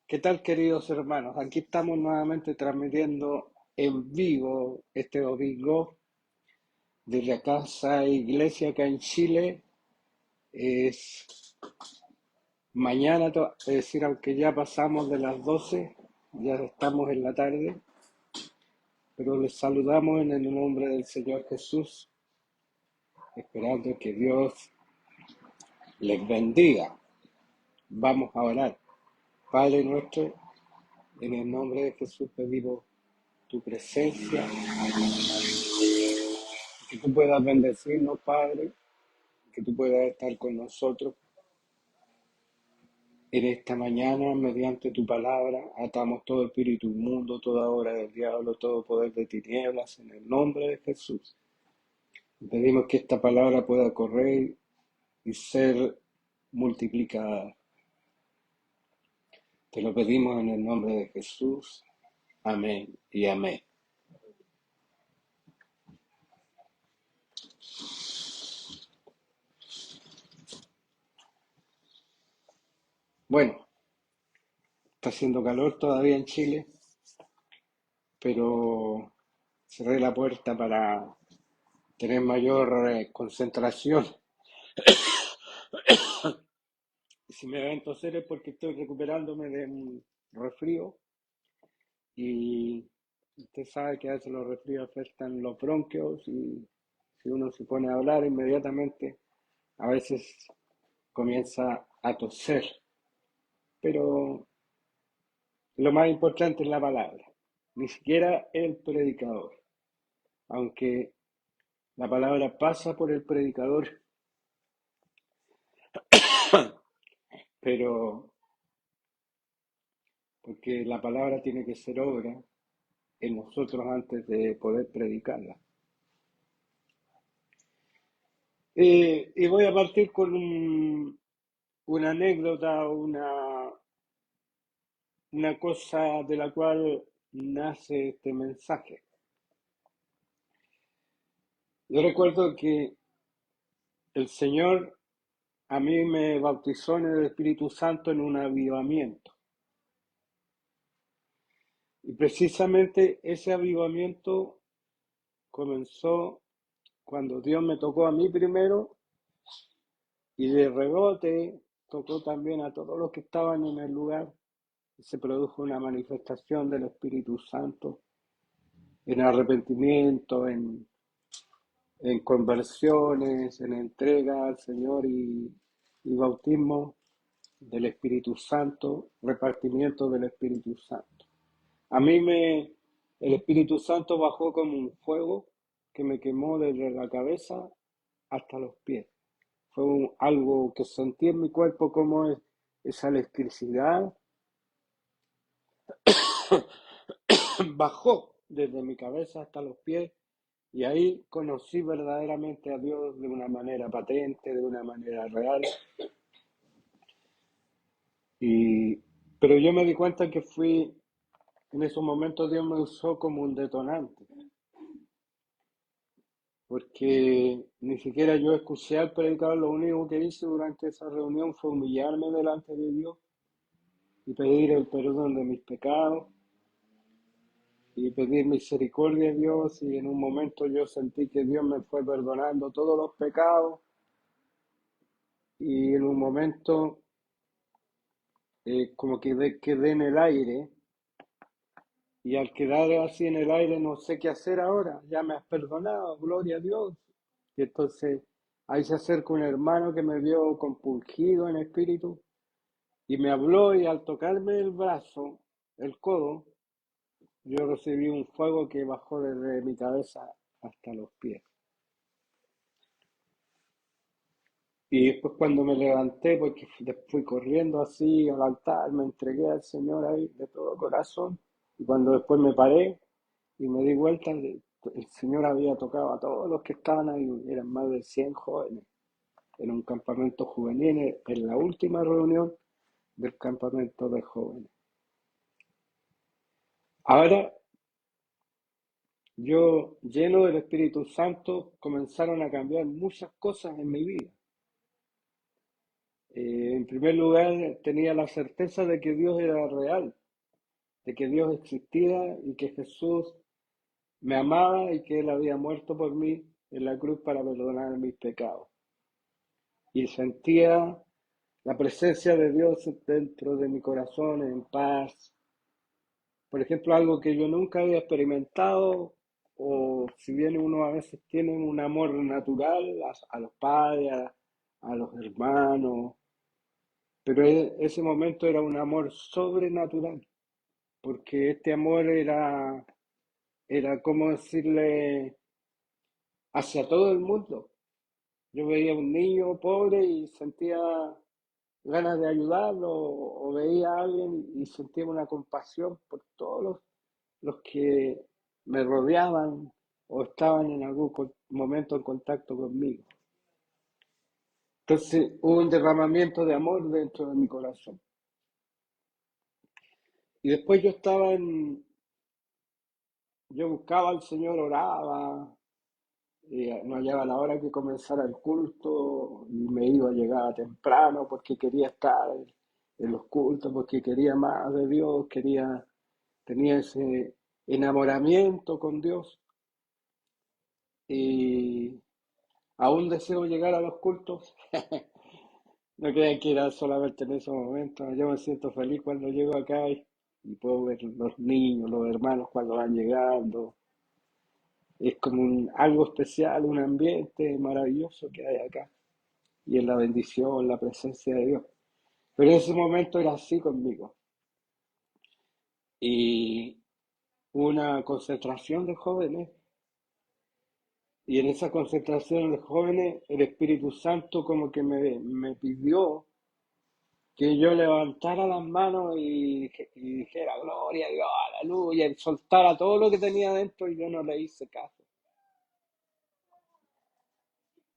¿Qué tal, queridos hermanos? Aquí estamos nuevamente transmitiendo en vivo este domingo desde la casa iglesia acá en Chile. Es mañana, es decir, aunque ya pasamos de las 12, ya estamos en la tarde, pero les saludamos en el nombre del Señor Jesús, esperando que Dios les bendiga. Vamos a orar. Padre nuestro, en el nombre de Jesús pedimos tu presencia, que tú puedas bendecirnos, Padre, que tú puedas estar con nosotros en esta mañana mediante tu palabra. Atamos todo espíritu inmundo, toda obra del diablo, todo poder de tinieblas en el nombre de Jesús. Y pedimos que esta palabra pueda correr y ser multiplicada. Te lo pedimos en el nombre de Jesús. Amén y amén. Bueno, está haciendo calor todavía en Chile, pero cerré la puerta para tener mayor concentración. Si me ven toser es porque estoy recuperándome de un resfrío y usted sabe que a veces los resfríos afectan los bronquios y si uno se pone a hablar inmediatamente, a veces comienza a toser. Pero lo más importante es la palabra, ni siquiera el predicador, aunque la palabra pasa por el predicador, pero porque la palabra tiene que ser obra en nosotros antes de poder predicarla. Y voy a partir con una anécdota, una cosa de la cual nace este mensaje. Yo recuerdo que el Señor a mí me bautizó en el Espíritu Santo en un avivamiento. Y precisamente ese avivamiento comenzó cuando Dios me tocó a mí primero y de rebote tocó también a todos los que estaban en el lugar. Y se produjo una manifestación del Espíritu Santo en arrepentimiento, en conversiones, en entrega al Señor y bautismo del Espíritu Santo, repartimiento del Espíritu Santo. A mí el Espíritu Santo bajó como un fuego que me quemó desde la cabeza hasta los pies. Fue algo que sentí en mi cuerpo como esa electricidad bajó desde mi cabeza hasta los pies y ahí conocí verdaderamente a Dios de una manera patente, de una manera real. Pero yo me di cuenta que en esos momentos Dios me usó como un detonante, porque ni siquiera yo escuché al predicador. Lo único que hice durante esa reunión fue humillarme delante de Dios y pedir el perdón de mis pecados y pedir misericordia a Dios, y en un momento yo sentí que Dios me fue perdonando todos los pecados y en un momento como que quedé en el aire, y al quedar así en el aire no sé qué hacer ahora, ya me has perdonado, gloria a Dios. Y entonces ahí se acerca un hermano que me vio compungido en espíritu y me habló, y al tocarme el brazo, el codo, yo recibí un fuego que bajó desde mi cabeza hasta los pies. Y después cuando me levanté, porque fui corriendo así al altar, me entregué al Señor ahí de todo corazón. Y cuando después me paré y me di vuelta, el Señor había tocado a todos los que estaban ahí. Eran más de 100 jóvenes en un campamento juvenil, en la última reunión del campamento de jóvenes. Ahora, yo, lleno del Espíritu Santo, comenzaron a cambiar muchas cosas en mi vida. En primer lugar, tenía la certeza de que Dios era real, de que Dios existía y que Jesús me amaba y que Él había muerto por mí en la cruz para perdonar mis pecados. Y sentía la presencia de Dios dentro de mi corazón en paz. Por ejemplo, algo que yo nunca había experimentado, o si bien uno a veces tiene un amor natural a los padres, a los hermanos, pero ese momento era un amor sobrenatural, porque este amor era como decirle, hacia todo el mundo. Yo veía a un niño pobre y sentía ganas de ayudarlo, o veía a alguien y sentía una compasión por todos los que me rodeaban o estaban en algún momento en contacto conmigo. Entonces hubo un derramamiento de amor dentro de mi corazón. Y después yo buscaba al Señor, oraba, no hallaba la hora que comenzara el culto y me iba a llegar temprano porque quería estar en los cultos, porque quería más de Dios, tenía ese enamoramiento con Dios y aún deseo llegar a los cultos. No crean que era solamente en esos momentos. Yo me siento feliz cuando llego acá y puedo ver los niños, los hermanos cuando van llegando. Es como algo especial, un ambiente maravilloso que hay acá. Y en la bendición, la presencia de Dios. Pero en ese momento era así conmigo. Y una concentración de jóvenes. Y en esa concentración de jóvenes, el Espíritu Santo como que me pidió que yo levantara las manos y dijera gloria a Dios, aleluya, y soltara todo lo que tenía dentro y yo no le hice caso.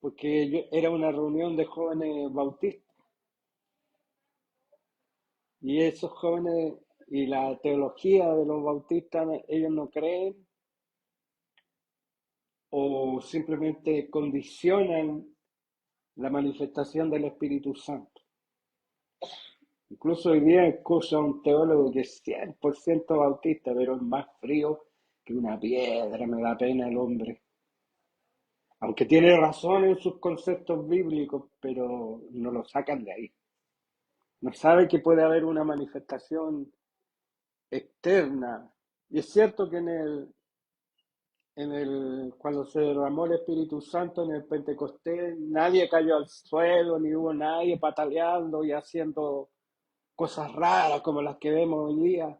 Porque era una reunión de jóvenes bautistas y esos jóvenes y la teología de los bautistas, ellos no creen o simplemente condicionan la manifestación del Espíritu Santo. Incluso hoy día escucho a un teólogo que es 100% bautista, pero es más frío que una piedra, me da pena el hombre. Aunque tiene razón en sus conceptos bíblicos, pero no lo sacan de ahí. No sabe que puede haber una manifestación externa. Y es cierto que cuando se derramó el Espíritu Santo en el Pentecostés, nadie cayó al suelo, ni hubo nadie pataleando y haciendo cosas raras como las que vemos hoy día,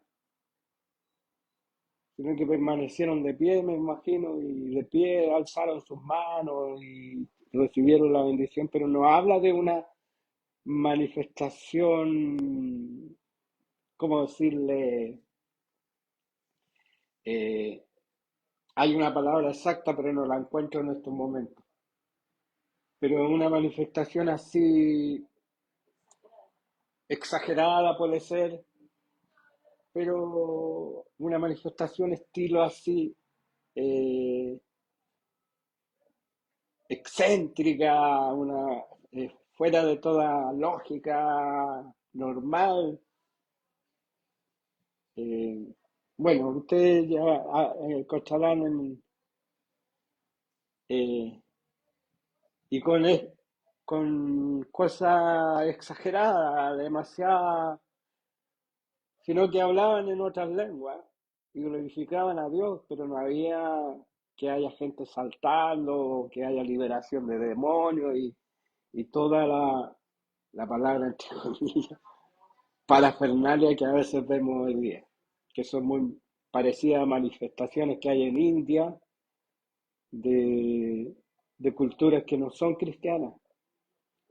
sino que permanecieron de pie, me imagino, y de pie alzaron sus manos y recibieron la bendición, pero no habla de una manifestación, ¿cómo decirle? Eh, Hay una palabra exacta, pero no la encuentro en estos momentos. Pero una manifestación así exagerada puede ser, pero una manifestación estilo así eh, excéntrica, fuera de toda lógica normal. eh, bueno, ustedes ya escucharán eh, y con cosas exageradas, demasiadas, sino que hablaban en otras lenguas y glorificaban a Dios, pero no había que haya gente saltando, que haya liberación de demonios y toda la palabra, entre comillas, parafernalia que a veces vemos hoy día, que son muy parecidas a manifestaciones que hay en India de, de culturas que no son cristianas.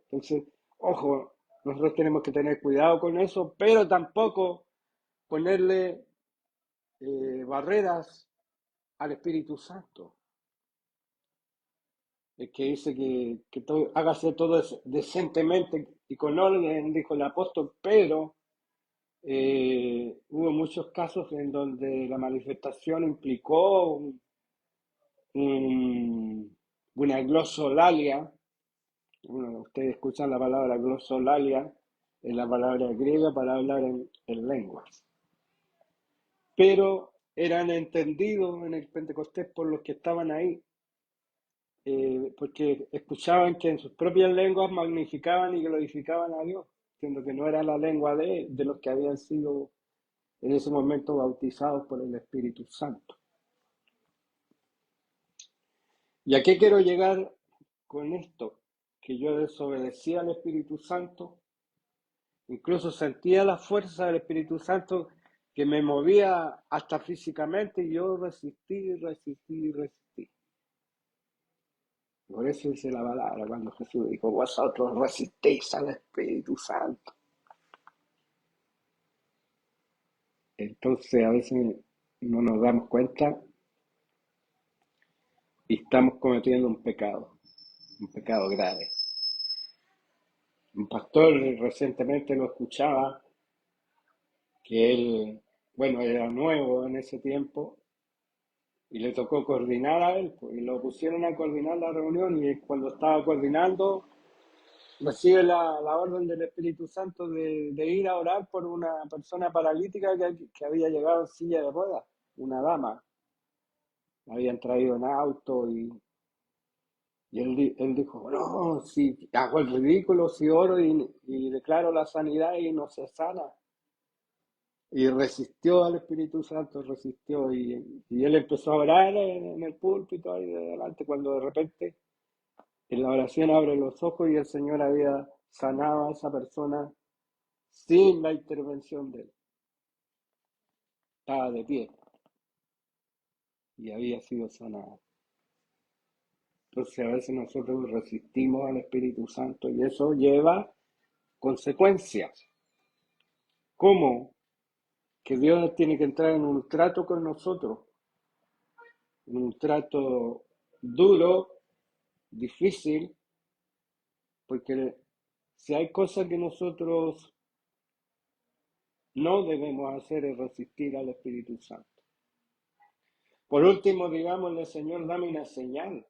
Entonces, ojo, nosotros tenemos que tener cuidado con eso, pero tampoco ponerle barreras al Espíritu Santo, el que dice que todo, hágase todo decentemente y con orden, dijo el apóstol Pedro. Hubo muchos casos en donde la manifestación implicó un- una glosolalia Bueno, ustedes escuchan la palabra glosolalia, es la palabra griega para hablar en lenguas. Pero eran entendidos en el Pentecostés por los que estaban ahí, porque escuchaban que en sus propias lenguas magnificaban y glorificaban a Dios, siendo que no era la lengua de los que habían sido en ese momento bautizados por el Espíritu Santo. ¿Y a qué quiero llegar con esto? Que yo desobedecía al Espíritu Santo, incluso sentía la fuerza del Espíritu Santo que me movía hasta físicamente y yo resistí, resistí, resistí. Por eso dice la palabra cuando Jesús dijo, vosotros resistéis al Espíritu Santo. Entonces a veces no nos damos cuenta y estamos cometiendo un pecado grave. Un pastor recientemente lo escuchaba, que él, bueno, era nuevo en ese tiempo y le tocó coordinar a él, pues, y lo pusieron a coordinar la reunión y cuando estaba coordinando recibe la orden del Espíritu Santo de ir a orar por una persona paralítica que había llegado en silla de ruedas, una dama. La habían traído en auto y él dijo, no, si hago el ridículo, si oro y declaro la sanidad y no se sana. Y resistió al Espíritu Santo, resistió y él empezó a orar en el púlpito ahí de adelante cuando de repente en la oración abre los ojos y el Señor había sanado a esa persona sin la intervención de él. Estaba de pie y había sido sanado. Entonces a veces nosotros resistimos al Espíritu Santo y eso lleva consecuencias. ¿Cómo? Que Dios tiene que entrar en un trato con nosotros, en un trato duro, difícil, porque si hay cosas que nosotros no debemos hacer es resistir al Espíritu Santo. Por último, digámosle, Señor, dame una señal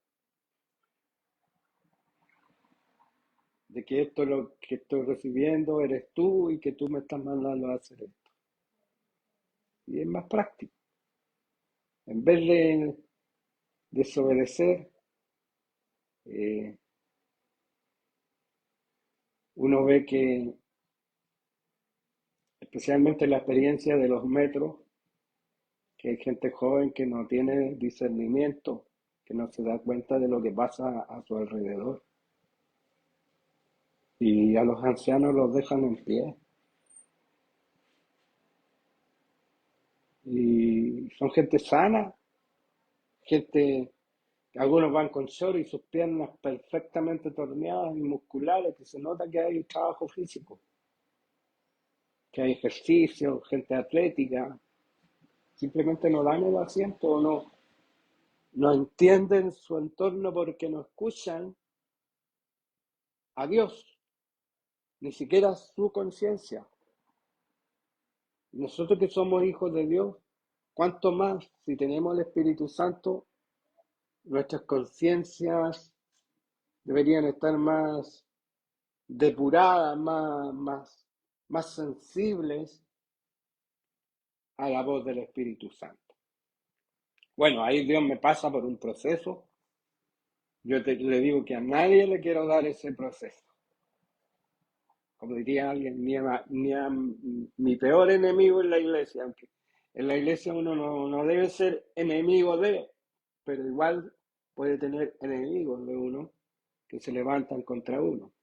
de que esto lo que estoy recibiendo eres tú y que tú me estás mandando a hacer esto. Y es más práctico. En vez de desobedecer, uno ve que, especialmente la experiencia de los metros, que hay gente joven que no tiene discernimiento, que no se da cuenta de lo que pasa a su alrededor. Y a los ancianos los dejan en pie. Y son gente sana, gente, algunos van con short y sus piernas perfectamente torneadas y musculares, que se nota que hay trabajo físico, que hay ejercicio, gente atlética, simplemente no dan el asiento o no entienden su entorno porque no escuchan a Dios, ni siquiera su conciencia. Nosotros que somos hijos de Dios, ¿cuánto más si tenemos el Espíritu Santo? Nuestras conciencias deberían estar más depuradas, más sensibles a la voz del Espíritu Santo. Bueno, ahí Dios me pasa por un proceso. Yo le digo que a nadie le quiero dar ese proceso. Como diría alguien, ni a mi peor enemigo en la iglesia, aunque en la iglesia uno no debe ser enemigo de, pero igual puede tener enemigos de uno que se levantan contra uno.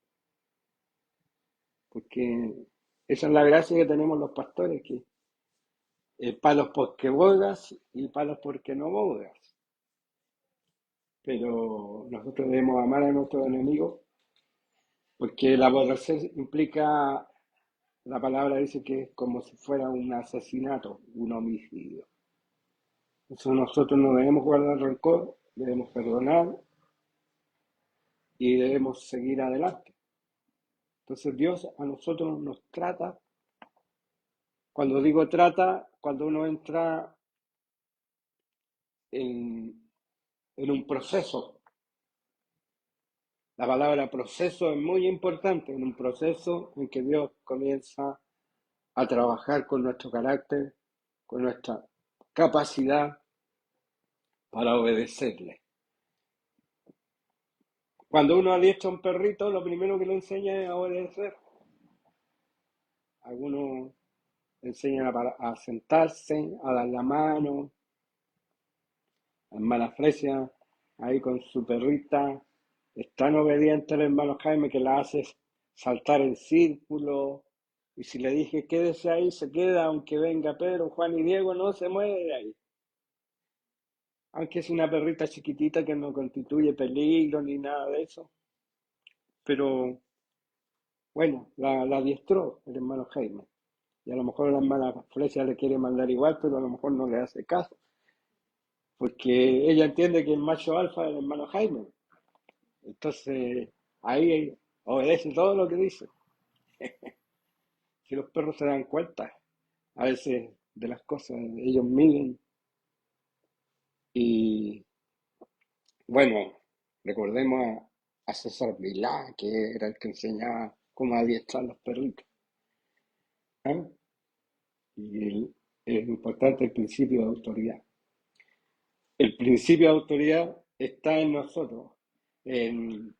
Porque esa es la gracia que tenemos los pastores, que palos porque bogas y palos porque no bogas. Pero nosotros debemos amar a nuestros enemigos porque el aborrecer implica, la palabra dice que es como si fuera un asesinato, un homicidio. Entonces nosotros no debemos guardar rencor, debemos perdonar y debemos seguir adelante. Entonces Dios a nosotros nos trata, cuando digo trata, cuando uno entra en un proceso La palabra proceso es muy importante en un proceso en que Dios comienza a trabajar con nuestro carácter, con nuestra capacidad para obedecerle. Cuando uno adiestra a un perrito, lo primero que le enseña es a obedecer. Algunos le enseñan a sentarse, a dar la mano, la hermana Fresia, ahí con su perrita. Es tan obediente el hermano Jaime que la hace saltar en círculo. Y si le dije quédese ahí, se queda, aunque venga Pedro, Juan y Diego, no se mueve de ahí. Aunque es una perrita chiquitita que no constituye peligro ni nada de eso. Pero bueno, la adiestró el hermano Jaime. Y a lo mejor la hermana Fresia le quiere mandar igual, pero a lo mejor no le hace caso. Porque ella entiende que el macho alfa es el hermano Jaime. Entonces, ahí obedece todo lo que dice. Si los perros se dan cuenta, a veces de las cosas, ellos miden. Y bueno, recordemos a César Milá, que era el que enseñaba cómo adiestrar los perritos. ¿Ah? Es importante el principio de autoridad. El principio de autoridad está en nosotros. En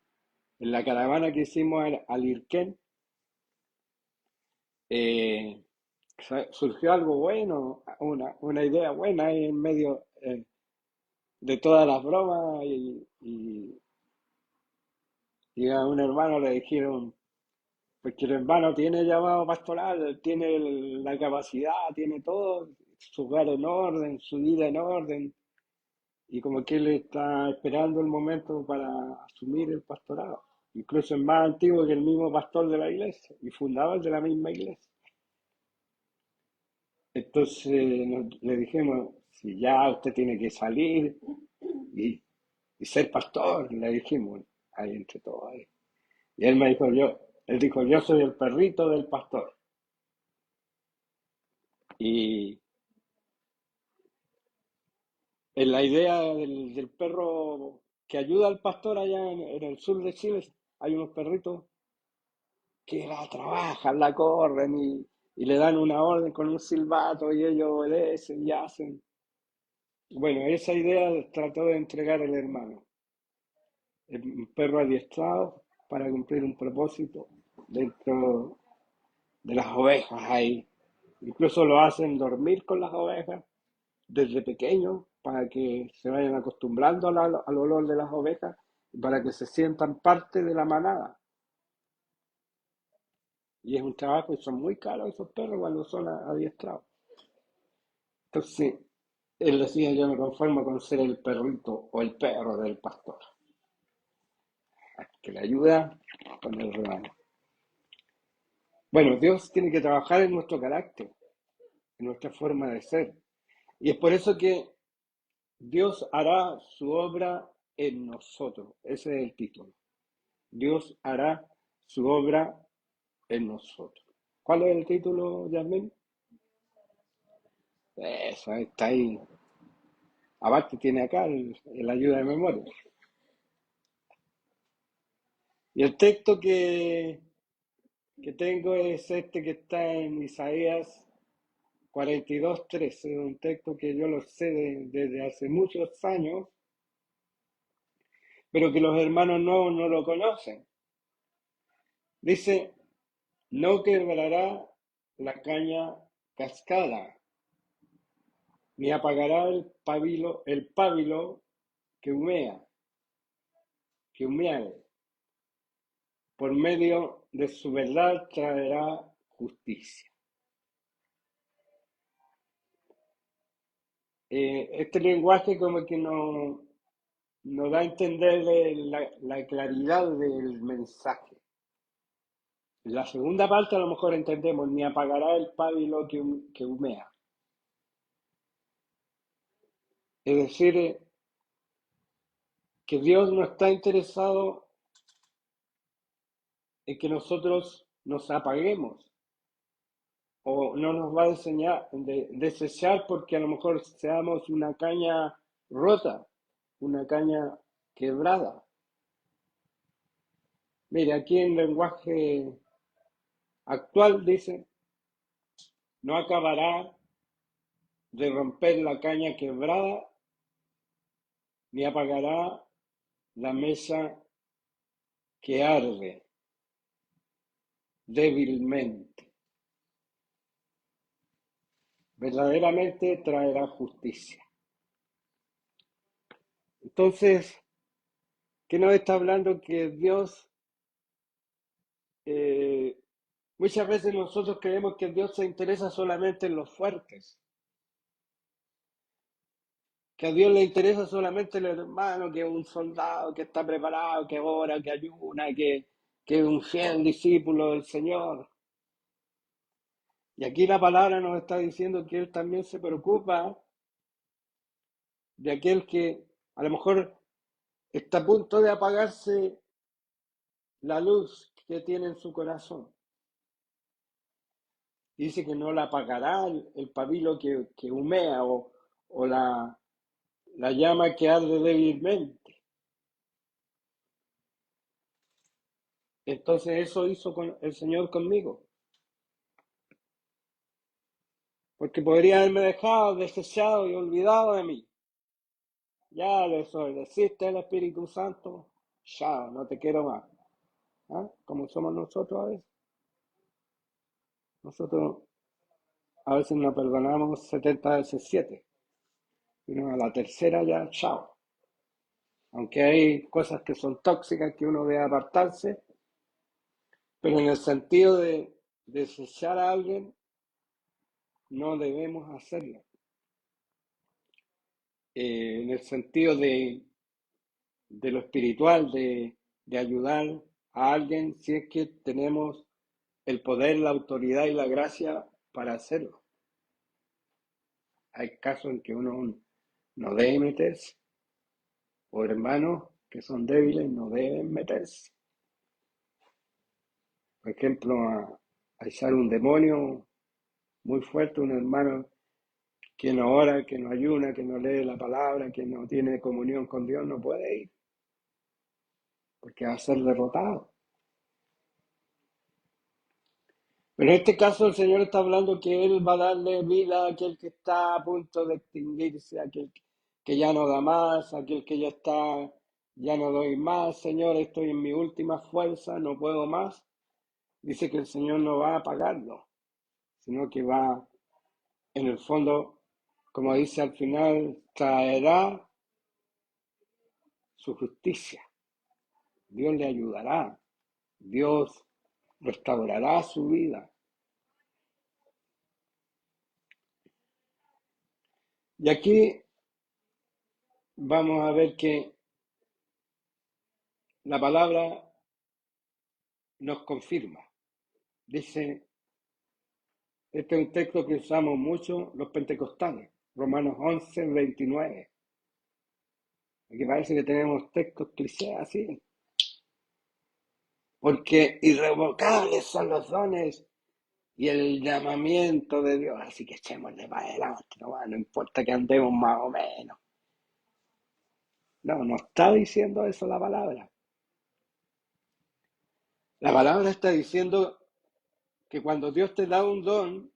la caravana que hicimos al Irquén, eh, surgió algo bueno, una idea buena ahí en medio de todas las bromas y a un hermano le dijeron, porque el hermano tiene llamado pastoral, tiene la capacidad, tiene todo, su hogar en orden, su vida en orden, y como que él está esperando el momento para asumir el pastorado. Incluso es más antiguo que el mismo pastor de la iglesia y fundador de la misma iglesia. Entonces le dijimos, si ya usted tiene que salir y, y ser pastor, le dijimos, ahí entre todos ahí. Y él me dijo, él dijo, yo soy el perrito del pastor. Y en la idea del perro que ayuda al pastor allá en el sur de Chile, hay unos perritos que la trabajan, la corren y le dan una orden con un silbato y ellos obedecen y hacen. Bueno, esa idea trató de entregar el hermano. Un perro adiestrado para cumplir un propósito dentro de las ovejas ahí. Incluso lo hacen dormir con las ovejas desde pequeños para que se vayan acostumbrando al olor de las ovejas y para que se sientan parte de la manada. Y es un trabajo y son muy caros esos perros cuando son adiestrados. Entonces, él decía, yo me conformo con ser el perrito o el perro del pastor, que le ayuda con el rebaño. Bueno, Dios tiene que trabajar en nuestro carácter, en nuestra forma de ser. Y es por eso que Dios hará su obra en nosotros. Ese es el título. Dios hará su obra en nosotros. ¿Cuál es el título, Yasmin? Eso está ahí. Aparte tiene acá el ayuda de memoria. Y el texto que tengo es este que está en Isaías 42:13, un texto que yo lo sé desde hace muchos años, pero que los hermanos no lo conocen. Dice, no quebrará la caña cascada, ni apagará el pábilo que humeare. Por medio de su verdad traerá justicia. Este lenguaje como que nos da a entender la claridad del mensaje. La segunda parte a lo mejor entendemos, ni apagará el pábilo que humea. Es decir, que Dios no está interesado en que nosotros nos apaguemos o no nos va a desechar porque a lo mejor seamos una caña rota, una caña quebrada. Mire, aquí en lenguaje actual dice, no acabará de romper la caña quebrada, ni apagará la mesa que arde débilmente. Verdaderamente traerá justicia. Entonces, ¿qué nos está hablando? Que Dios, eh, muchas veces nosotros creemos que Dios se interesa solamente en los fuertes, que a Dios le interesa solamente el hermano, que es un soldado, que está preparado, que ora, que ayuna, que es un fiel discípulo del Señor. Y aquí la palabra nos está diciendo que Él también se preocupa de aquel que a lo mejor está a punto de apagarse la luz que tiene en su corazón. Dice que no la apagará el pabilo que humea o la llama que arde débilmente. Entonces eso hizo el Señor conmigo. Porque podría haberme dejado, desechado y olvidado de mí. Ya desobedeciste al Espíritu Santo, ya no te quiero más. ¿Ah? Como somos nosotros a veces. Nosotros a veces nos perdonamos 70 veces 7. Y no, a la tercera ya, chao. Aunque hay cosas que son tóxicas que uno debe apartarse, pero en el sentido de desechar a alguien, no debemos hacerlo. En el sentido de lo espiritual, de ayudar a alguien si es que tenemos el poder, la autoridad y la gracia para hacerlo. Hay casos en que uno no debe meterse, o hermanos que son débiles no deben meterse. Por ejemplo, a echar un demonio muy fuerte, un hermano que no ora, que no ayuna, que no lee la palabra, que no tiene comunión con Dios, no puede ir, porque va a ser derrotado. Pero en este caso el Señor está hablando que Él va a darle vida a aquel que está a punto de extinguirse, a aquel que ya no da más, a aquel que ya está, ya no doy más, Señor, estoy en mi última fuerza, no puedo más. Dice que el Señor no va a apagarlo, sino que va, en el fondo, como dice al final, traerá su justicia. Dios le ayudará, Dios restaurará su vida. Y aquí vamos a ver que la palabra nos confirma. Dice, este es un texto que usamos mucho los pentecostales, Romanos 11, 29. Aquí parece que tenemos textos clichés así. Porque irrevocables son los dones y el llamamiento de Dios. Así que echémosle para adelante, no importa que andemos más o menos. No, no está diciendo eso la palabra. La palabra está diciendo que cuando Dios te da un don,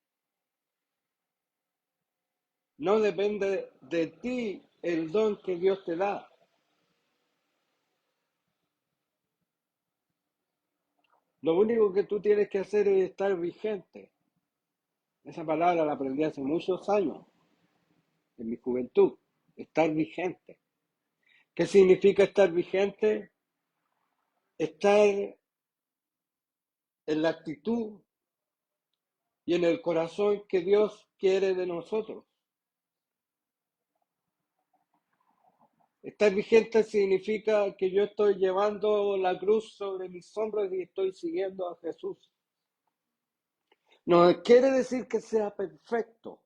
no depende de ti el don que Dios te da. Lo único que tú tienes que hacer es estar vigente. Esa palabra la aprendí hace muchos años, en mi juventud. Estar vigente. ¿Qué significa estar vigente? Estar en la actitud y en el corazón que Dios quiere de nosotros. Estar vigente significa que yo estoy llevando la cruz sobre mis hombros y estoy siguiendo a Jesús. No quiere decir que sea perfecto,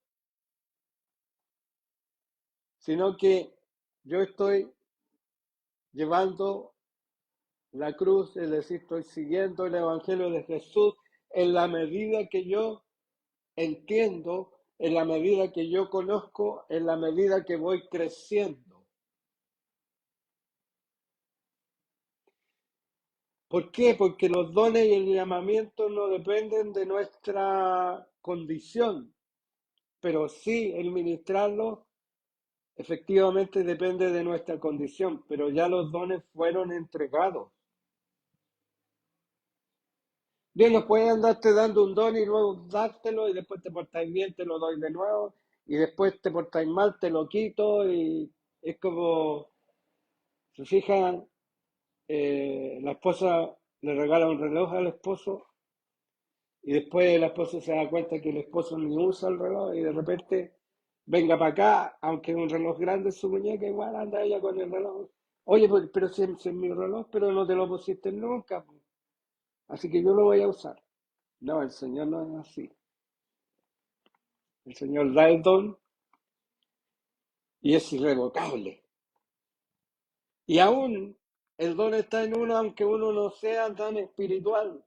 sino que yo estoy llevando la cruz, es decir, estoy siguiendo el Evangelio de Jesús en la medida que yo entiendo, en la medida que yo conozco, en la medida que voy creciendo. ¿Por qué? Porque los dones y el llamamiento no dependen de nuestra condición, pero sí el ministrarlo efectivamente depende de nuestra condición, pero ya los dones fueron entregados. Dios no puede andarte dando un don y luego dártelo y después te portáis bien, te lo doy de nuevo y después te portáis mal, te lo quito y es como, se fijan, la esposa le regala un reloj al esposo y después la esposa se da cuenta que el esposo ni usa el reloj y de repente venga para acá, aunque es un reloj grande en su muñeca, igual anda ella con el reloj. Oye, pero si es mi reloj, pero no te lo pusiste nunca, pues. Así que yo lo voy a usar. No, el Señor no es así. El Señor da el don y es irrevocable. Y aún el don está en uno, aunque uno no sea tan espiritual,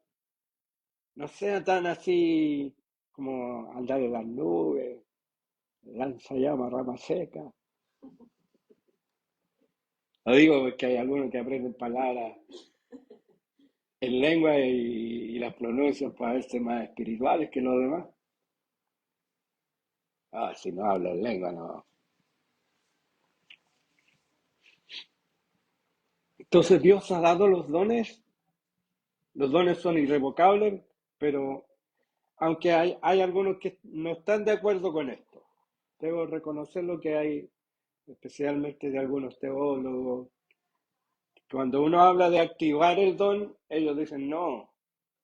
no sea tan así como andar en las nubes, lanza llama, rama seca. Lo digo porque hay algunos que aprenden palabras en lengua y las pronuncian para verse más espirituales que los demás. Ah, si no hablo en lengua, no. Entonces Dios ha dado los dones son irrevocables, pero aunque hay algunos que no están de acuerdo con esto. Debo reconocer lo que hay, especialmente de algunos teólogos. Cuando uno habla de activar el don, ellos dicen, no,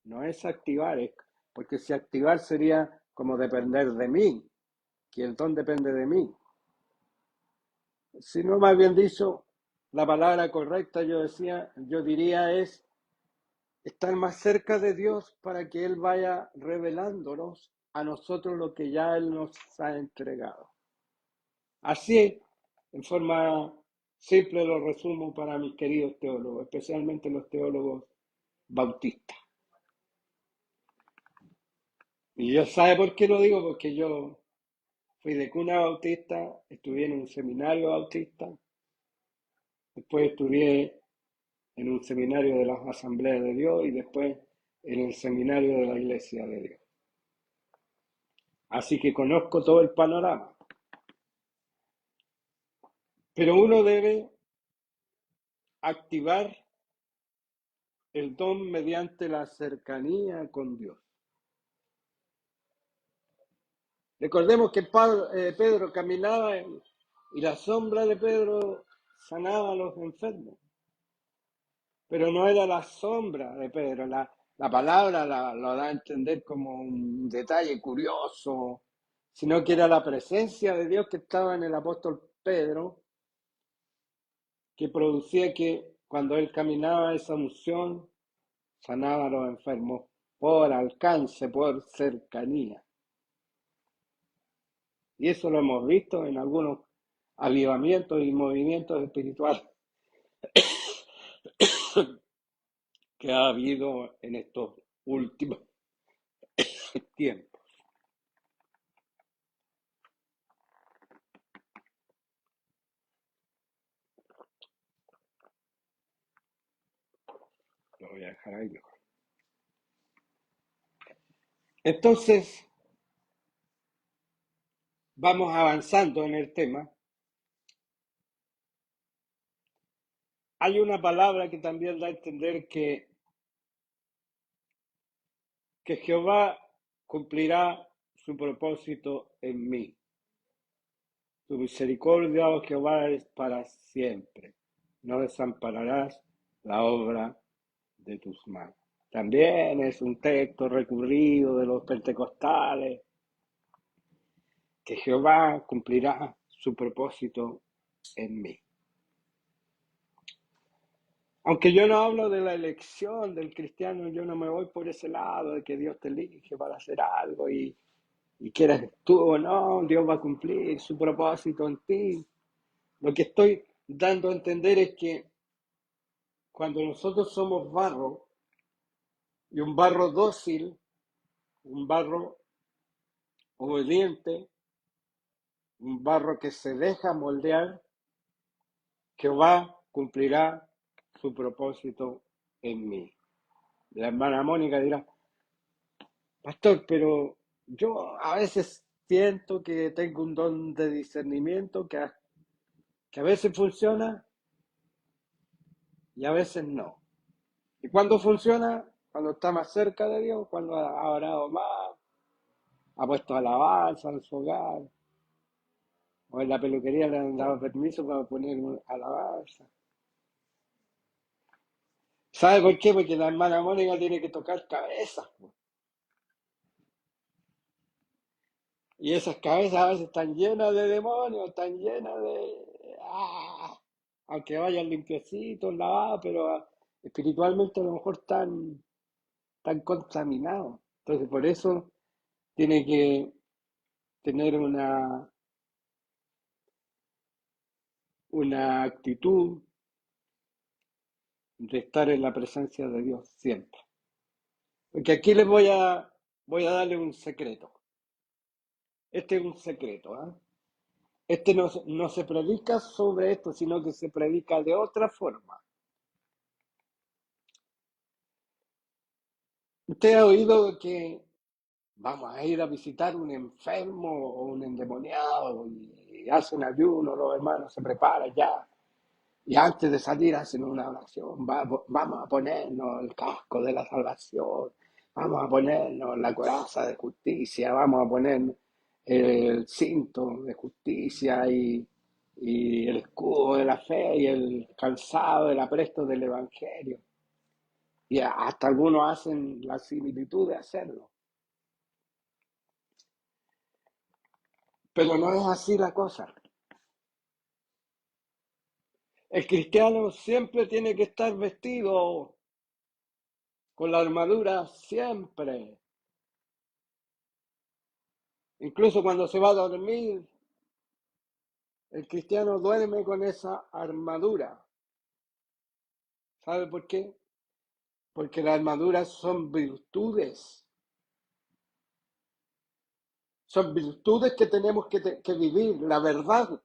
no es activar, porque si activar sería como depender de mí, que el don depende de mí. Si no, más bien dicho, la palabra correcta yo diría es estar más cerca de Dios para que Él vaya revelándonos a nosotros lo que ya Él nos ha entregado. Así, en forma simple lo resumo para mis queridos teólogos, especialmente los teólogos bautistas. Y yo sabe por qué lo digo, porque yo fui de cuna bautista, estudié en un seminario bautista, después estudié en un seminario de las Asambleas de Dios y después en el seminario de la Iglesia de Dios. Así que conozco todo el panorama. Pero uno debe activar el don mediante la cercanía con Dios. Recordemos que Pedro caminaba y la sombra de Pedro sanaba a los enfermos. Pero no era la sombra de Pedro, la palabra lo da a entender como un detalle curioso, sino que era la presencia de Dios que estaba en el apóstol Pedro, que producía que cuando él caminaba esa unción, sanaba a los enfermos por alcance, por cercanía. Y eso lo hemos visto en algunos avivamientos y movimientos espirituales que ha habido en estos últimos tiempos. Lo voy a dejar ahí mejor. Entonces, vamos avanzando en el tema. Hay una palabra que también da a entender que Jehová cumplirá su propósito en mí. Tu misericordia, oh Jehová, es para siempre. No desampararás la obra de tus manos. También es un texto recurrido de los pentecostales, que Jehová cumplirá su propósito en mí. Aunque yo no hablo de la elección del cristiano, yo no me voy por ese lado de que Dios te elige para hacer algo y quieras tú o no, Dios va a cumplir su propósito en ti. Lo que estoy dando a entender es que cuando nosotros somos barro, y un barro dócil, un barro obediente, un barro que se deja moldear, Jehová cumplirá su propósito en mí. La hermana Mónica dirá, pastor, pero yo a veces siento que tengo un don de discernimiento que a veces funciona y a veces no. ¿Y cuando funciona? Cuando está más cerca de Dios, cuando ha orado más, ha puesto alabanza en su hogar, o en la peluquería le han dado permiso para poner alabanza. ¿Sabe por qué? Porque la hermana Mónica tiene que tocar cabezas, po. Y esas cabezas a veces están llenas de demonios, están llenas de... aunque vayan limpiecitos, lavados, pero espiritualmente a lo mejor están contaminados. Entonces por eso tiene que tener una actitud de estar en la presencia de Dios siempre. Porque aquí les voy a darle un secreto. Este es un secreto, ¿ah? Este no se predica sobre esto, sino que se predica de otra forma. Usted ha oído que vamos a ir a visitar un enfermo o un endemoniado y hacen ayuno, los hermanos se preparan ya. Y antes de salir hacen una oración. Vamos a ponernos el casco de la salvación. Vamos a ponernos la coraza de justicia. Vamos a poner el cinto de justicia y el escudo de la fe y el calzado, el apresto del evangelio. Y hasta algunos hacen la similitud de hacerlo. Pero no es así la cosa. El cristiano siempre tiene que estar vestido con la armadura, siempre. Incluso cuando se va a dormir, el cristiano duerme con esa armadura. ¿Sabe por qué? Porque las armaduras son virtudes. Son virtudes que tenemos que vivir, la verdad.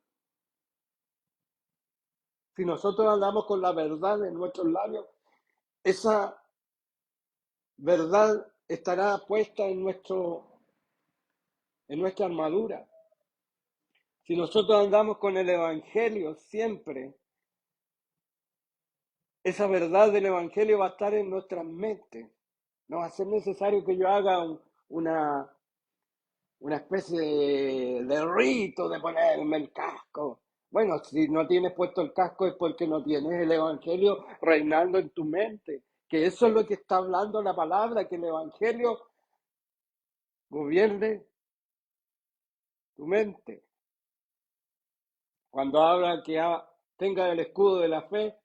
Si nosotros andamos con la verdad en nuestros labios, esa verdad estará puesta en nuestra armadura. Si nosotros andamos con el Evangelio siempre, esa verdad del Evangelio va a estar en nuestras mentes. No va a ser necesario que yo haga una, una especie de rito de ponerme el casco. Bueno, si no tienes puesto el casco es porque no tienes el Evangelio reinando en tu mente. Que eso es lo que está hablando la palabra, que el Evangelio gobierne tu mente. Cuando habla que tenga el escudo de la fe,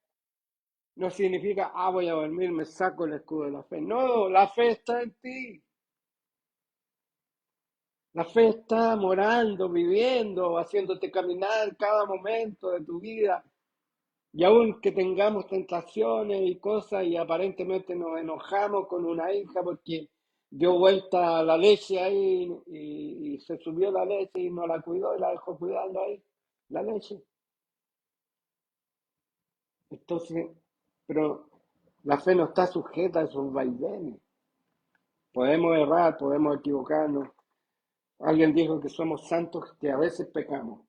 no significa, voy a dormir, me saco el escudo de la fe. No, la fe está en ti. La fe está morando, viviendo, haciéndote caminar cada momento de tu vida. Y aun que tengamos tentaciones y cosas y aparentemente nos enojamos con una hija porque dio vuelta la leche ahí y se subió la leche y no la cuidó y la dejó cuidando ahí, la leche. Entonces, pero la fe no está sujeta a esos vaivenes. Podemos errar, podemos equivocarnos. Alguien dijo que somos santos que a veces pecamos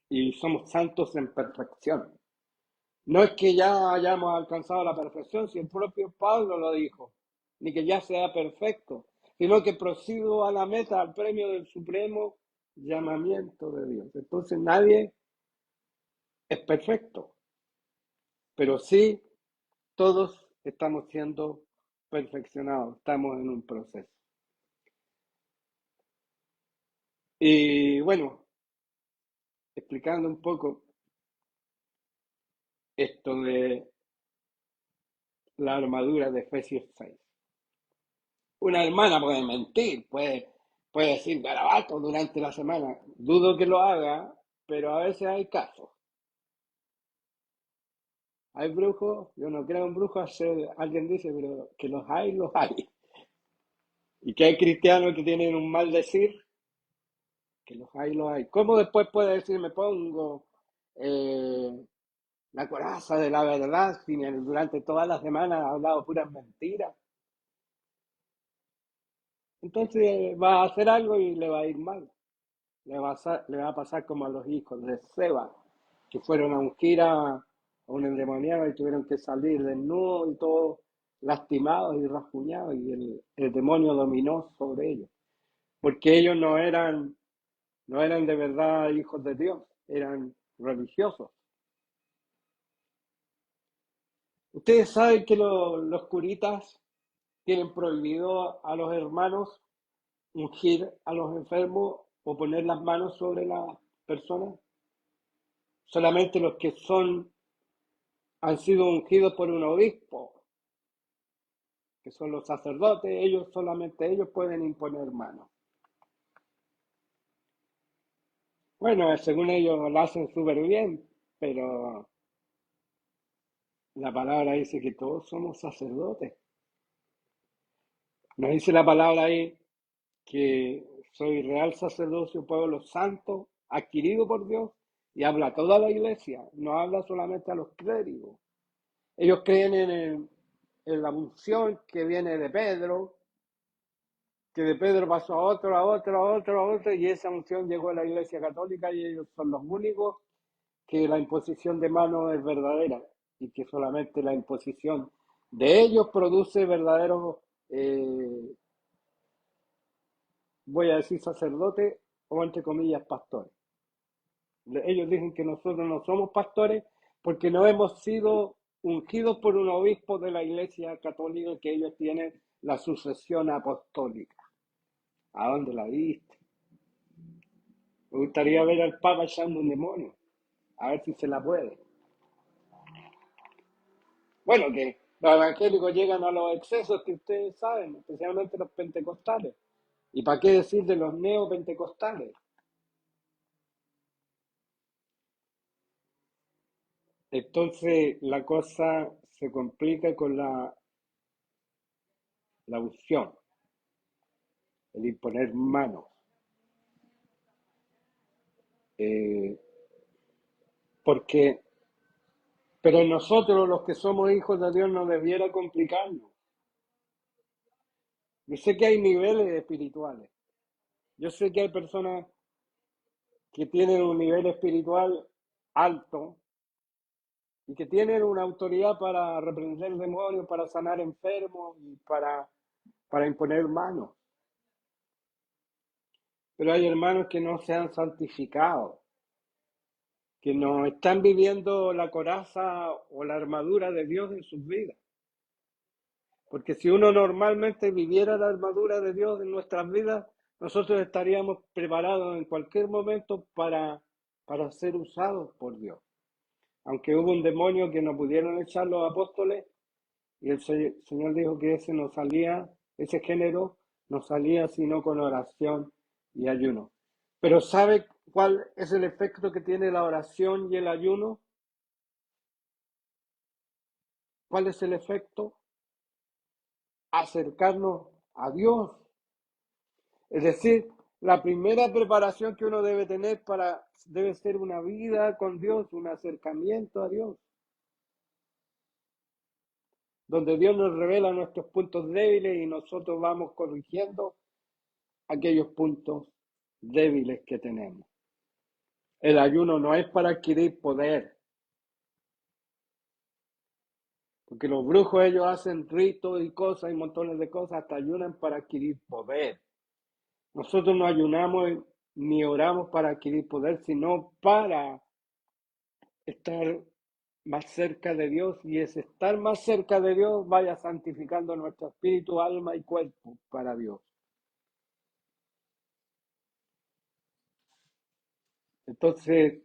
y somos santos en perfección. No es que ya hayamos alcanzado la perfección, si el propio Pablo lo dijo, ni que ya sea perfecto, sino que prosigo a la meta, al premio del supremo llamamiento de Dios. Entonces nadie es perfecto, pero sí todos estamos siendo perfeccionados, estamos en un proceso. Y bueno, explicando un poco esto de la armadura de Efesios 6. Una hermana puede mentir, puede decir garabatos durante la semana. Dudo que lo haga, pero a veces hay casos. Hay brujos, yo no creo en brujos, alguien dice, pero que los hay, los hay. Y que hay cristianos que tienen un mal decir, que los hay, los hay. ¿Cómo después puede decir, me pongo la coraza de la verdad, si durante toda la semana ha hablado puras mentiras. Entonces va a hacer algo y le va a ir mal. Le va a pasar como a los hijos de Seba, que fueron a ungir a un endemoniado y tuvieron que salir desnudos y todos lastimados y rasguñados, y el demonio dominó sobre ellos, porque ellos no eran de verdad hijos de Dios, eran religiosos. Ustedes saben que los curitas tienen prohibido a los hermanos ungir a los enfermos o poner las manos sobre las personas. Solamente los que han sido ungidos por un obispo, que son los sacerdotes, solamente ellos pueden imponer manos. Bueno, según ellos lo hacen súper bien, pero la palabra dice que todos somos sacerdotes. Nos dice la palabra ahí que soy real sacerdocio, pueblo santo, adquirido por Dios, y habla a toda la iglesia, no habla solamente a los clérigos. Ellos creen en la unción que viene de Pedro, que de Pedro pasó a otro, a otro, a otro, a otro, y esa unción llegó a la iglesia católica y ellos son los únicos que la imposición de manos es verdadera y que solamente la imposición de ellos produce verdaderos, eh, voy a decir sacerdotes o entre comillas pastores. Ellos dicen que nosotros no somos pastores porque no hemos sido ungidos por un obispo de la iglesia católica, que ellos tienen la sucesión apostólica. ¿A dónde la viste? Me gustaría ver al Papa echando un demonio, a ver si se la puede. Bueno, que los evangélicos llegan a los excesos que ustedes saben, especialmente los pentecostales. ¿Y para qué decir de los neopentecostales? Entonces la cosa se complica con la unción, el imponer manos. Eh, porque, pero nosotros los que somos hijos de Dios no debiera complicarnos. Yo sé que hay niveles espirituales. Yo sé que hay personas que tienen un nivel espiritual alto y que tienen una autoridad para reprender demonios, para sanar enfermos y para imponer manos. Pero hay hermanos que no se han santificado, que no están viviendo la coraza o la armadura de Dios en sus vidas. Porque si uno normalmente viviera la armadura de Dios en nuestras vidas, nosotros estaríamos preparados en cualquier momento para ser usados por Dios. Aunque hubo un demonio que no pudieron echar los apóstoles, y el Señor dijo que ese no salía, ese género no salía sino con oración y ayuno. Pero ¿sabe cuál es el efecto que tiene la oración y el ayuno? ¿Cuál es el efecto? Acercarnos a Dios. Es decir, la primera preparación que uno debe tener debe ser una vida con Dios, un acercamiento a Dios, donde Dios nos revela nuestros puntos débiles y nosotros vamos corrigiendo aquellos puntos débiles que tenemos. El ayuno no es para adquirir poder, porque los brujos ellos hacen ritos y cosas y montones de cosas, hasta ayunan para adquirir poder. Nosotros no ayunamos ni oramos para adquirir poder, sino para estar más cerca de Dios, y ese estar más cerca de Dios vaya santificando nuestro espíritu, alma y cuerpo para Dios. Entonces,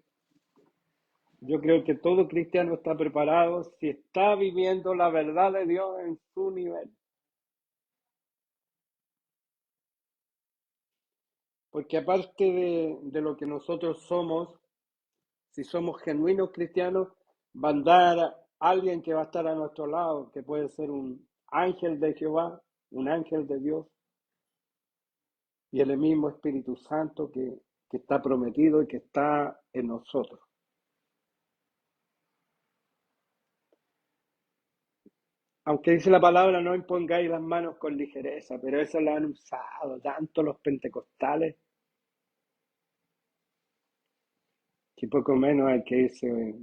yo creo que todo cristiano está preparado si está viviendo la verdad de Dios en su nivel. Porque aparte de lo que nosotros somos, si somos genuinos cristianos, va a andar alguien que va a estar a nuestro lado, que puede ser un ángel de Jehová, un ángel de Dios, y el mismo Espíritu Santo que está prometido y que está en nosotros. Aunque dice la palabra, no impongáis las manos con ligereza, pero eso lo han usado tanto los pentecostales que poco menos hay que irse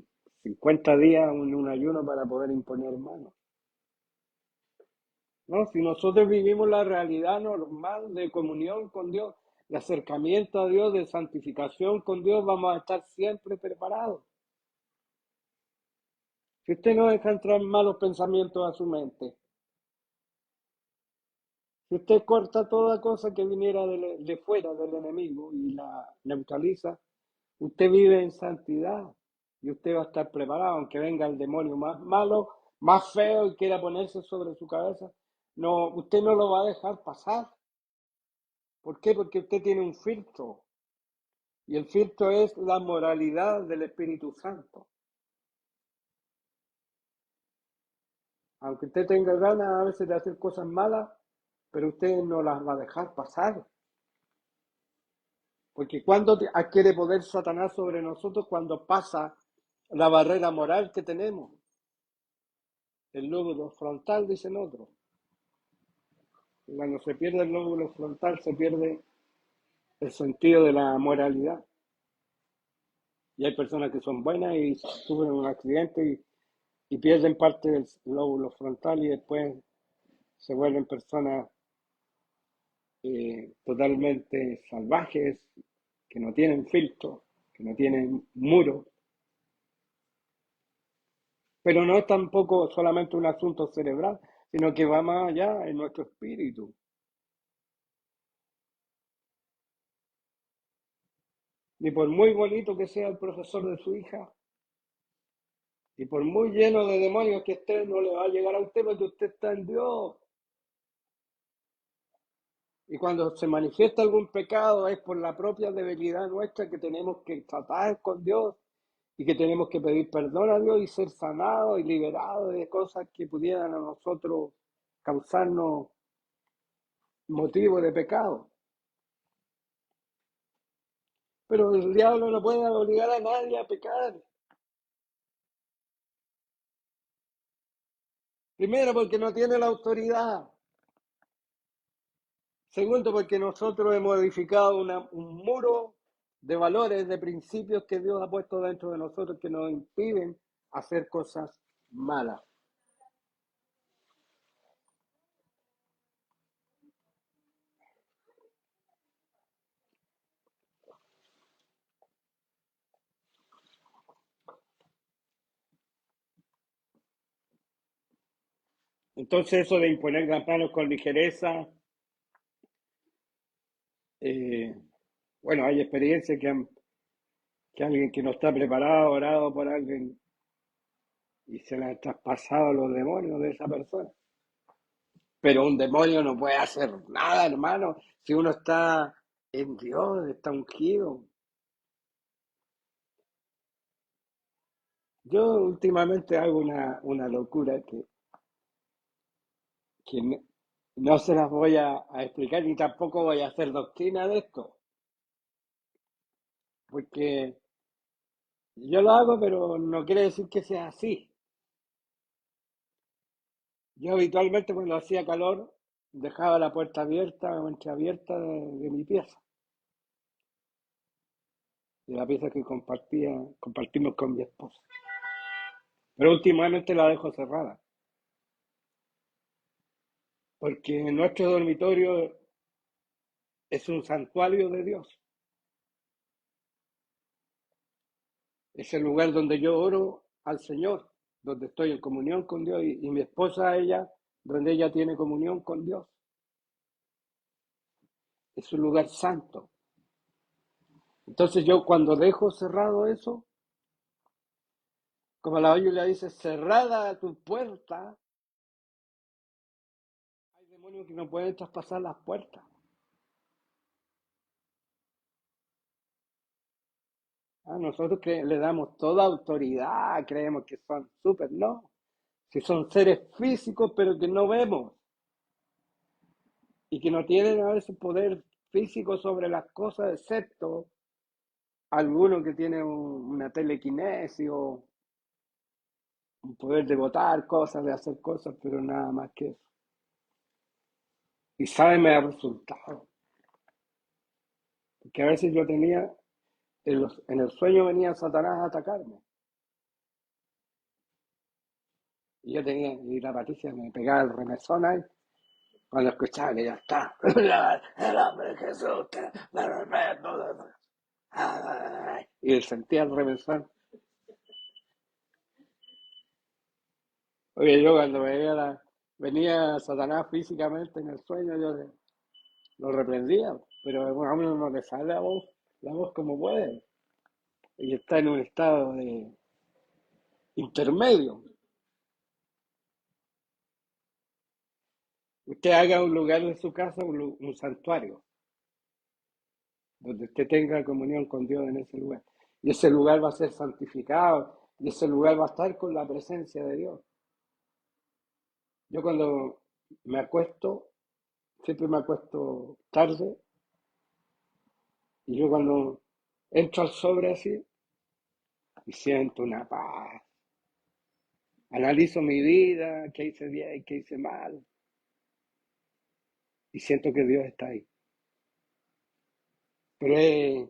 50 días en un ayuno para poder imponer manos. No, si nosotros vivimos la realidad normal de comunión con Dios, de acercamiento a Dios, de santificación con Dios, vamos a estar siempre preparados. Si usted no deja entrar malos pensamientos a su mente, si usted corta toda cosa que viniera de fuera del enemigo y la neutraliza, usted vive en santidad y usted va a estar preparado, aunque venga el demonio más malo, más feo y quiera ponerse sobre su cabeza. No, usted no lo va a dejar pasar. ¿Por qué? Porque usted tiene un filtro y el filtro es la moralidad del Espíritu Santo. Aunque usted tenga ganas a veces de hacer cosas malas, pero usted no las va a dejar pasar. Porque cuando adquiere poder Satanás sobre nosotros, cuando pasa la barrera moral que tenemos, el lóbulo frontal, dicen otros. Cuando se pierde el lóbulo frontal, se pierde el sentido de la moralidad. Y hay personas que son buenas y sufren un accidente y pierden parte del lóbulo frontal y después se vuelven personas totalmente salvajes, que no tienen filtro, que no tienen muro. Pero no es tampoco solamente un asunto cerebral, sino que va más allá en nuestro espíritu. Y por muy bonito que sea el profesor de su hija, y por muy lleno de demonios que esté, no le va a llegar a usted porque usted está en Dios. Y cuando se manifiesta algún pecado es por la propia debilidad nuestra que tenemos que tratar con Dios y que tenemos que pedir perdón a Dios y ser sanados y liberados de cosas que pudieran a nosotros causarnos motivo de pecado. Pero el diablo no puede obligar a nadie a pecar. Primero, porque no tiene la autoridad. Segundo, porque nosotros hemos edificado un muro de valores, de principios que Dios ha puesto dentro de nosotros que nos impiden hacer cosas malas. Entonces eso de imponer las manos con ligereza, eh, bueno, hay experiencias que alguien que no está preparado, orado por alguien y se le han traspasado los demonios de esa persona. Pero un demonio no puede hacer nada, hermano, si uno está en Dios, está ungido. Yo últimamente hago una locura que no se las voy a explicar ni tampoco voy a hacer doctrina de esto, porque yo lo hago, pero no quiere decir que sea así. Yo habitualmente cuando hacía calor dejaba la puerta abierta o entreabierta de mi pieza, de la pieza que compartimos con mi esposa. Pero últimamente la dejo cerrada, porque nuestro dormitorio es un santuario de Dios. Es el lugar donde yo oro al Señor, donde estoy en comunión con Dios y mi esposa, ella, donde ella tiene comunión con Dios. Es un lugar santo. Entonces yo cuando dejo cerrado eso, como la Biblia dice, cerrada tu puerta, hay demonios que no pueden traspasar las puertas. A nosotros que le damos toda autoridad, creemos que son súper, no. Si son seres físicos pero que no vemos y que no tienen a veces poder físico sobre las cosas, excepto alguno que tiene una telequinesis un poder de votar cosas, de hacer cosas, pero nada más que eso. Y sabe, me ha resultado. Porque a veces yo tenía, en el sueño venía Satanás a atacarme. Y yo tenía, y la Patricia me pegaba el remesón ahí, cuando escuchaba que ya está. El hombre de Jesús, y sentía el remesón. Oye, yo cuando venía Satanás físicamente en el sueño, yo lo reprendía, pero bueno, a uno no le sale la voz como puede. Y está en un estado de intermedio. Usted haga un lugar de su casa, un santuario, donde usted tenga comunión con Dios en ese lugar. Y ese lugar va a ser santificado, y ese lugar va a estar con la presencia de Dios. Yo cuando me acuesto, siempre me acuesto tarde, y yo cuando entro al sobre así, y siento una paz. Analizo mi vida, qué hice bien, qué hice mal, y siento que Dios está ahí. Pero es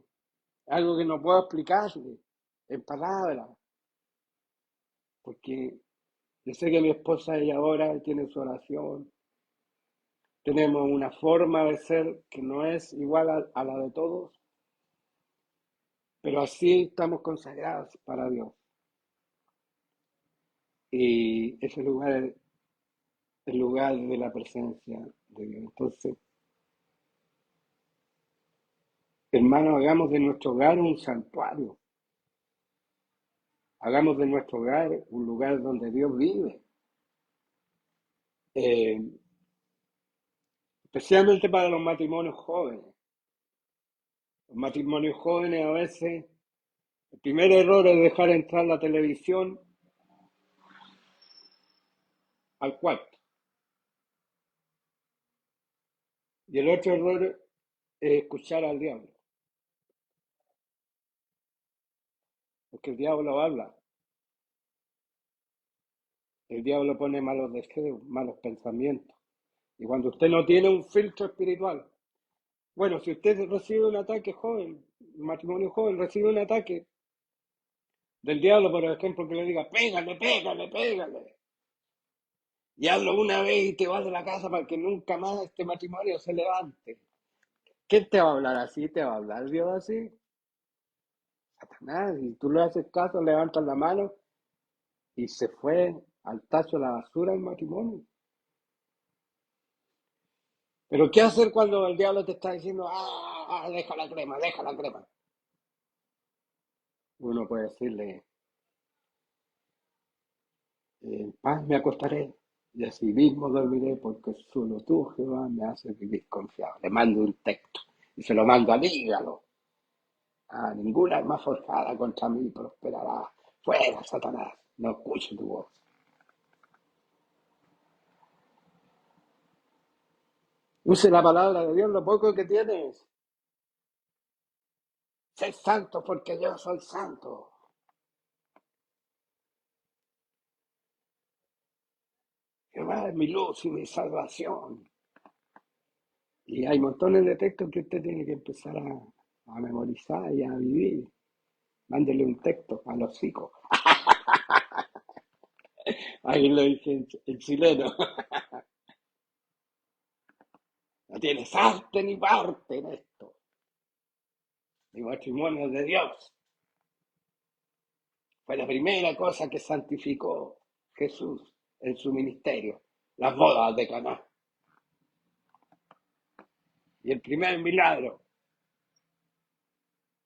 algo que no puedo explicarle en palabras, porque yo sé que mi esposa ella ahora tiene su oración, tenemos una forma de ser que no es igual a la de todos, pero así estamos consagrados para Dios. Y ese lugar es el lugar de la presencia de Dios. Entonces, hermanos, hagamos de nuestro hogar un santuario. Hagamos de nuestro hogar un lugar donde Dios vive. Eh, Especialmente para los matrimonios jóvenes. Los matrimonios jóvenes a veces, el primer error es dejar entrar la televisión al cuarto. Y el otro error es escuchar al diablo. Porque el diablo habla. El diablo pone malos deseos, malos pensamientos. Y cuando usted no tiene un filtro espiritual, bueno, si usted recibe un ataque joven, un matrimonio joven, recibe un ataque del diablo, por ejemplo, que le diga, pégale, pégale, pégale. Y hazlo una vez y te vas de la casa para que nunca más este matrimonio se levante. ¿Quién te va a hablar así? ¿Te va a hablar Dios así? Satanás. Y tú le haces caso, levantas la mano y se fue al tacho de la basura el matrimonio. Pero ¿qué hacer cuando el diablo te está diciendo, deja la crema, deja la crema? Uno puede decirle, en paz me acostaré y así mismo dormiré porque solo tú, Jehová, me haces vivir confiado. Le mando un texto y se lo mando al hígado. Ninguna arma forjada contra mí prosperará. Fuera, Satanás, no escucho tu voz. Use la palabra de Dios, lo poco que tienes. Sé santo porque yo soy santo. Jehová es mi luz y mi salvación. Y hay montones de textos que usted tiene que empezar a memorizar y a vivir. Mándele un texto a los chicos. Ahí lo dije en chileno. No tienes arte ni parte en esto. Mi matrimonio es de Dios. Fue la primera cosa que santificó Jesús en su ministerio. Las bodas de Caná. Y el primer milagro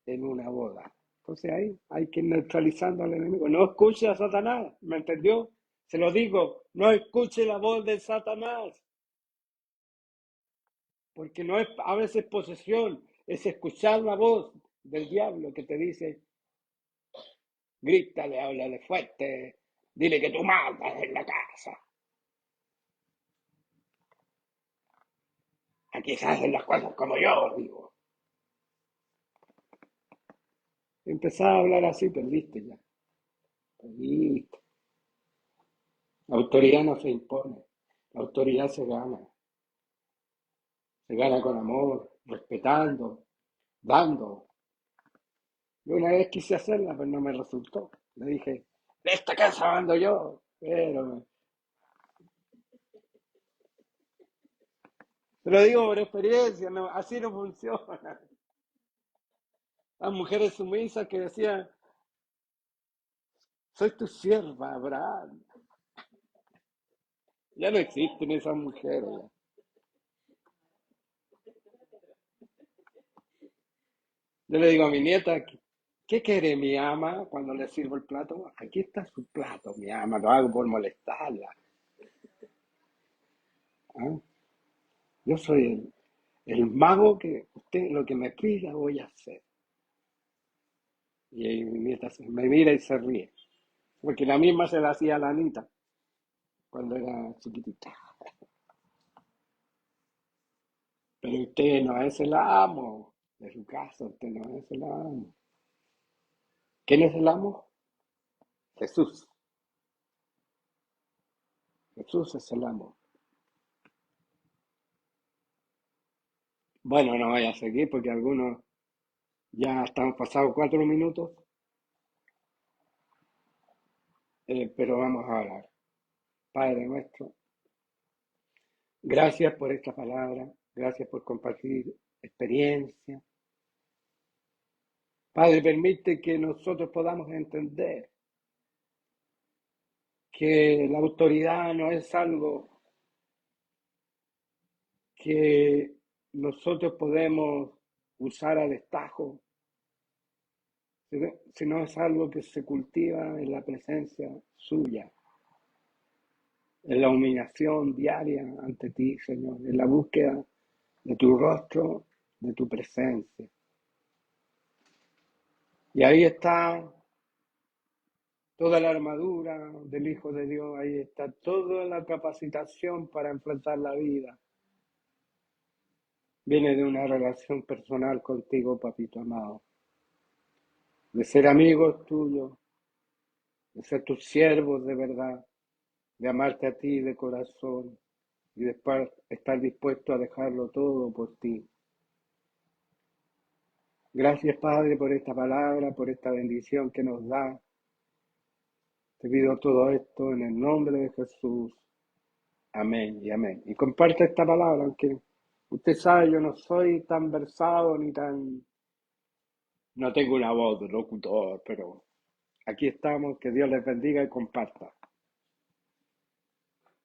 en una boda. Entonces ahí hay que ir neutralizando al enemigo. No escuche a Satanás, ¿me entendió? Se lo digo, no escuche la voz de Satanás, porque no es a veces posesión, es escuchar la voz del diablo que te dice, grítale, háblale fuerte, dile que tú mandas en la casa. Aquí se hacen las cosas como yo digo. Empezás a hablar así, perdiste ya. Perdiste. La autoridad no se impone, la autoridad se gana con amor, respetando, dando. Yo una vez quise hacerla, pero no me resultó. Le dije, de esta casa mando yo, pero te lo digo por experiencia, no, así no funciona. Las mujeres sumisas que decían, soy tu sierva, Abraham. Ya no existen esas mujeres. Ya. Yo le digo a mi nieta, ¿qué quiere mi ama cuando le sirvo el plato? Aquí está su plato, mi ama, lo hago por molestarla. ¿Ah? Yo soy el mago que usted lo que me pida voy a hacer. Y ahí mi nieta me mira y se ríe. Porque la misma se la hacía a la Anita cuando era chiquitita. Pero usted no es el amo de su casa, usted no es el amo. ¿Quién es el amo? Jesús. Jesús es el amo. Bueno, no voy a seguir porque algunos ya están pasados 4 minutos, pero vamos a hablar. Padre nuestro, gracias por esta palabra, gracias por compartir experiencia. Padre, permite que nosotros podamos entender que la autoridad no es algo que nosotros podemos usar a destajo, sino es algo que se cultiva en la presencia suya, en la humillación diaria ante ti, Señor, en la búsqueda de tu rostro, de tu presencia. Y ahí está toda la armadura del Hijo de Dios, ahí está toda la capacitación para enfrentar la vida. Viene de una relación personal contigo, papito amado, de ser amigos tuyos, de ser tus siervos de verdad, de amarte a ti de corazón y después estar dispuesto a dejarlo todo por ti. Gracias, Padre, por esta palabra, por esta bendición que nos da. Te pido todo esto en el nombre de Jesús. Amén y amén. Y comparte esta palabra, aunque usted sabe, yo no soy tan versado ni tan... No tengo una voz de locutor, pero aquí estamos. Que Dios les bendiga y comparta.